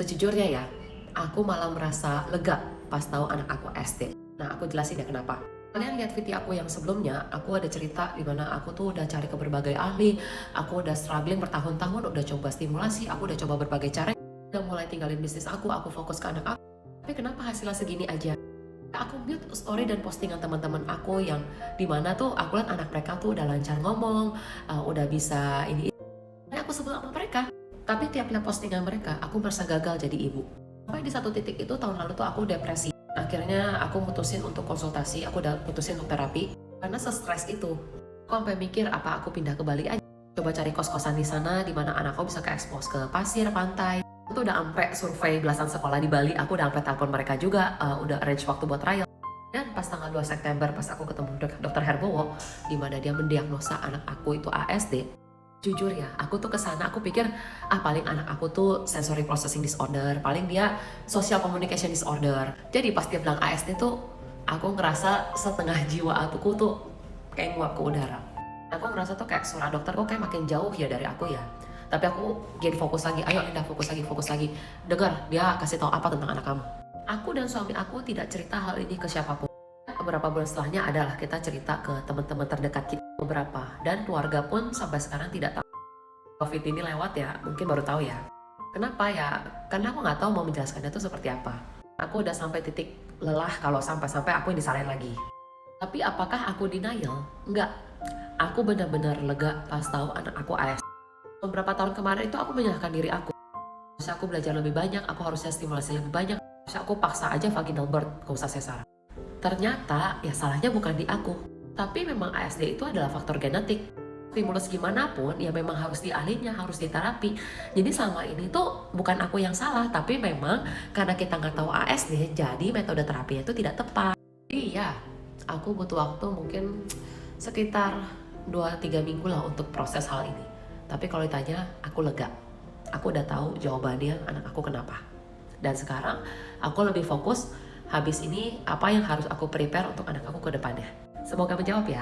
Sejujurnya ya, aku malah merasa lega pas tahu anak aku SD. Nah, aku jelasin ya kenapa. Kalian lihat video aku yang sebelumnya, aku ada cerita di mana aku tuh udah cari ke berbagai ahli, aku udah struggling bertahun-tahun, udah coba stimulasi, aku udah coba berbagai cara, udah mulai tinggalin bisnis aku fokus ke anak aku. Tapi kenapa hasilnya segini aja? Aku mute story dan postingan teman-teman aku yang dimana tuh aku lihat anak mereka tuh udah lancar ngomong, udah bisa ini. Aku sebel sama mereka. Tapi tiap lihat postingan mereka, aku merasa gagal jadi ibu. Sampai di satu titik itu tahun lalu tuh aku depresi. Akhirnya aku mutusin untuk konsultasi, aku udah mutusin untuk terapi. Karena stres itu, aku sampai mikir apa aku pindah ke Bali aja. Coba cari kos-kosan di sana, di mana anakku bisa ke-expose ke pasir, pantai. Itu udah sampai survei belasan sekolah di Bali, aku udah sampai telepon mereka juga, udah arrange waktu buat trial. Dan pas tanggal 2 September, pas aku ketemu dokter Herbowo, di mana dia mendiagnosa anak aku itu ASD, jujur ya, aku tuh kesana, aku pikir, paling anak aku tuh sensory processing disorder, paling dia social communication disorder. Jadi pas dia bilang ASD tuh, aku ngerasa setengah jiwa aku tuh kayak nguap ke udara. Aku ngerasa tuh kayak suara dokter kok kayak makin jauh ya dari aku ya. Tapi aku jadi fokus lagi, ayo Linda fokus lagi. Dengar, dia kasih tahu apa tentang anak kamu. Aku dan suami aku tidak cerita hal ini ke siapapun. Beberapa bulan setelahnya adalah kita cerita ke teman-teman terdekat kita beberapa, dan keluarga pun sampai sekarang tidak tahu COVID ini lewat ya, mungkin baru tahu ya. Kenapa ya? Karena aku nggak tahu mau menjelaskannya itu seperti apa. Aku udah sampai titik lelah kalau sampai-sampai aku yang disalahin lagi. Tapi apakah aku denial? Enggak. Aku benar-benar lega pas tahu anak aku AS. Beberapa tahun kemarin itu aku menyalahkan diri aku. Harusnya aku belajar lebih banyak, aku harusnya stimulasi lebih banyak. Harusnya aku paksa aja vaginal birth, gak usah sesar. Ternyata ya salahnya bukan di aku, tapi memang ASD itu adalah faktor genetik. Stimulus gimana pun ya memang harus diahlinya, harus diterapi. Jadi selama ini tuh bukan aku yang salah, tapi memang karena kita nggak tahu ASD, jadi metode terapinya itu tidak tepat. Iya, aku butuh waktu mungkin sekitar 2-3 minggu lah untuk proses hal ini. Tapi kalau ditanya, aku lega. Aku udah tahu jawabannya anak aku kenapa. Dan sekarang aku lebih fokus habis ini apa yang harus aku prepare untuk anak aku ke depannya. Semoga menjawab ya.